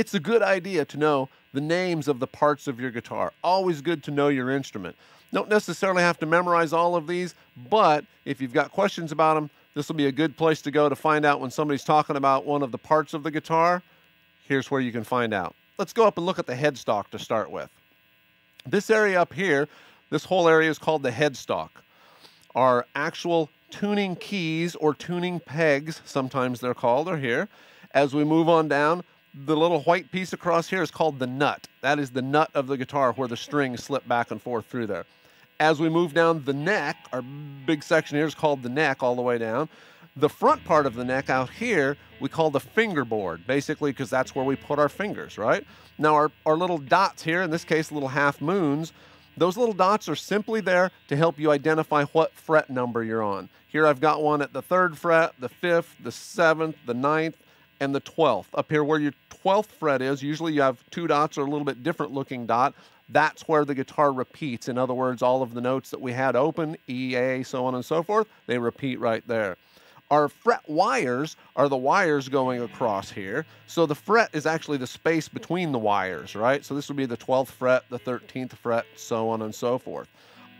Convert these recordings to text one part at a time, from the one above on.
it's a good idea to know the names of the parts of your guitar. Always good to know your instrument. Don't necessarily have to memorize all of these, but if you've got questions about them, this will be a good place to go to find out when somebody's talking about one of the parts of the guitar. Here's where you can find out. Let's go up and look at the headstock to start with. This area up here, this whole area is called the headstock. Our actual tuning keys or tuning pegs, sometimes they're called, are here. As we move on down, the little white piece across here is called the nut. That is the nut of the guitar where the strings slip back and forth through there. As we move down the neck, our big section here is called the neck all the way down. The front part of the neck out here, we call the fingerboard, basically because that's where we put our fingers, right? Now our little dots here, in this case little half moons, those little dots are simply there to help you identify what fret number you're on. Here I've got one at the 3rd fret, the 5th, the 7th, the 9th, and the 12th. Up here where your 12th fret is, usually you have 2 dots or a little bit different looking dot. That's where the guitar repeats. In other words, all of the notes that we had open, E, A, so on and so forth, they repeat right there. Our fret wires are the wires going across here. So the fret is actually the space between the wires, right? So this would be the 12th fret, the 13th fret, so on and so forth.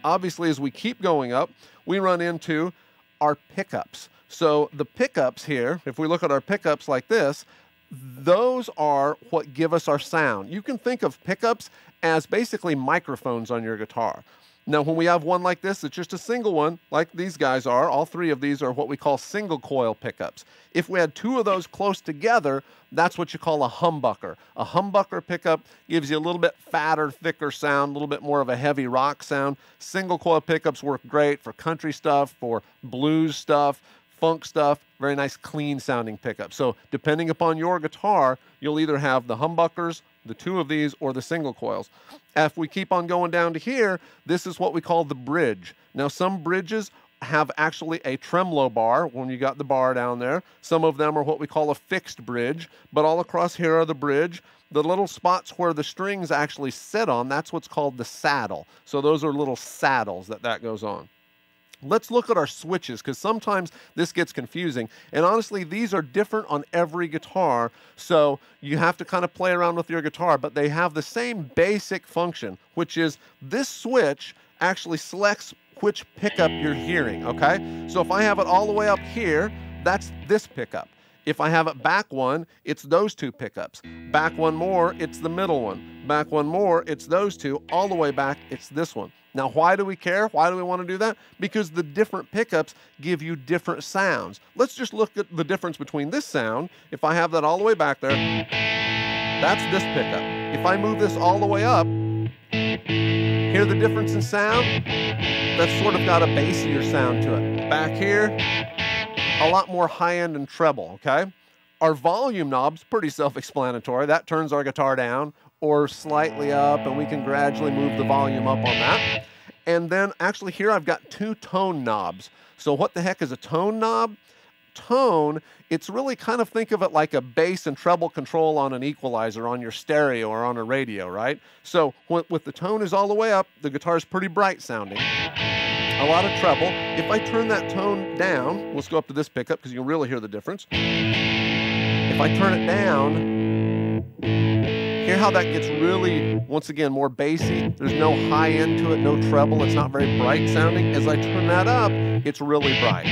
Obviously, as we keep going up, we run into our pickups. So the pickups here, if we look at our pickups like this, those are what give us our sound. You can think of pickups as basically microphones on your guitar. Now, when we have one like this, it's just a single one, like these guys are. All 3 of these are what we call single coil pickups. If we had 2 of those close together, that's what you call a humbucker. A humbucker pickup gives you a little bit fatter, thicker sound, a little bit more of a heavy rock sound. Single coil pickups work great for country stuff, for blues stuff, funk stuff, very nice clean sounding pickup. So depending upon your guitar, you'll either have the humbuckers, the 2 of these, or the single coils. If we keep on going down to here, this is what we call the bridge. Now some bridges have actually a tremolo bar when you got the bar down there. Some of them are what we call a fixed bridge, but all across here are the bridge. The little spots where the strings actually sit on, that's what's called the saddle. So those are little saddles that goes on. Let's look at our switches, because sometimes this gets confusing. And honestly, these are different on every guitar, so you have to kind of play around with your guitar, but they have the same basic function, which is this switch actually selects which pickup you're hearing, okay? So if I have it all the way up here, that's this pickup. If I have it back one, it's those 2 pickups. Back one more, it's the middle one. Back one more, it's those 2. All the way back, it's this one. Now, why do we care? Why do we want to do that? Because the different pickups give you different sounds. Let's just look at the difference between this sound. If I have that all the way back there, that's this pickup. If I move this all the way up, hear the difference in sound? That's sort of got a bassier sound to it. Back here, a lot more high end and treble, okay? Our volume knob's pretty self-explanatory. That turns our guitar down or slightly up, and we can gradually move the volume up on that. And then actually here I've got 2 tone knobs. So what the heck is a tone knob? Tone, it's really kind of, think of it like a bass and treble control on an equalizer on your stereo or on a radio, right? So with the tone is all the way up, the guitar is pretty bright sounding. A lot of treble. If I turn that tone down, let's go up to this pickup because you'll really hear the difference. If I turn it down, hear how that gets really, once again, more bassy. There's no high end to it, no treble. It's not very bright sounding. As I turn that up, it's really bright.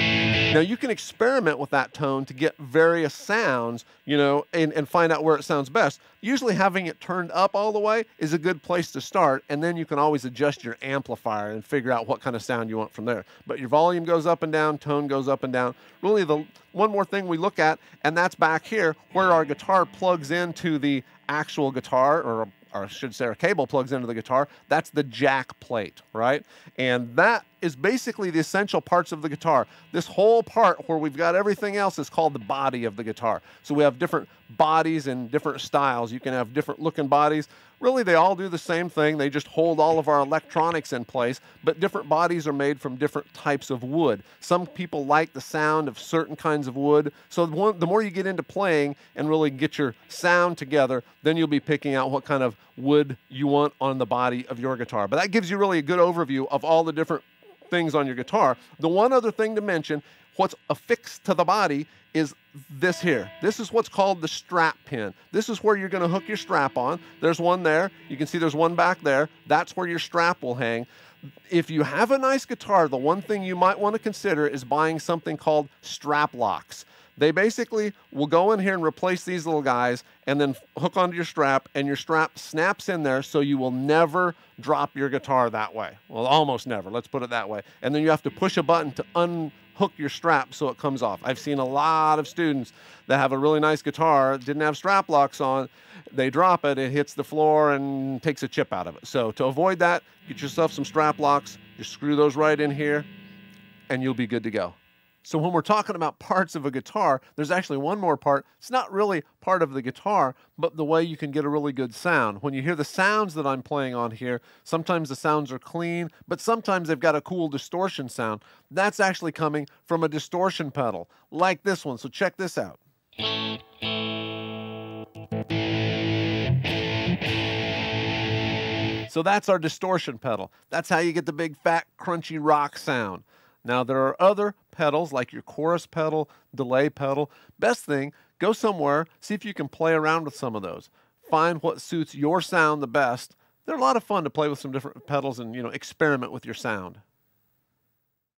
Now you can experiment with that tone to get various sounds, you know, and find out where it sounds best. Usually having it turned up all the way is a good place to start, and then you can always adjust your amplifier and figure out what kind of sound you want from there. But your volume goes up and down, tone goes up and down. Really the one more thing we look at, and that's back here where our guitar plugs into the actual guitar, or I should say our cable plugs into the guitar. That's the jack plate, right? And that is basically the essential parts of the guitar. This whole part where we've got everything else is called the body of the guitar. So we have different bodies and different styles. You can have different looking bodies. Really, they all do the same thing. They just hold all of our electronics in place, but different bodies are made from different types of wood. Some people like the sound of certain kinds of wood. So the more you get into playing and really get your sound together, then you'll be picking out what kind of wood you want on the body of your guitar. But that gives you really a good overview of all the different things on your guitar. The one other thing to mention, what's affixed to the body is this here. This is what's called the strap pin. This is where you're going to hook your strap on. There's one there. You can see there's one back there. That's where your strap will hang. If you have a nice guitar, the one thing you might want to consider is buying something called strap locks. They basically will go in here and replace these little guys and then hook onto your strap, and your strap snaps in there so you will never drop your guitar that way. Well, almost never, let's put it that way. And then you have to push a button to unhook your strap so it comes off. I've seen a lot of students that have a really nice guitar, didn't have strap locks on, they drop it, it hits the floor and takes a chip out of it. So to avoid that, get yourself some strap locks, just screw those right in here, and you'll be good to go. So when we're talking about parts of a guitar, there's actually one more part. It's not really part of the guitar, but the way you can get a really good sound. When you hear the sounds that I'm playing on here, sometimes the sounds are clean, but sometimes they've got a cool distortion sound. That's actually coming from a distortion pedal, like this one. So check this out. So that's our distortion pedal. That's how you get the big, fat, crunchy rock sound. Now, there are other pedals like your chorus pedal, delay pedal. Best thing, go somewhere, see if you can play around with some of those. Find what suits your sound the best. They're a lot of fun to play with some different pedals and, experiment with your sound.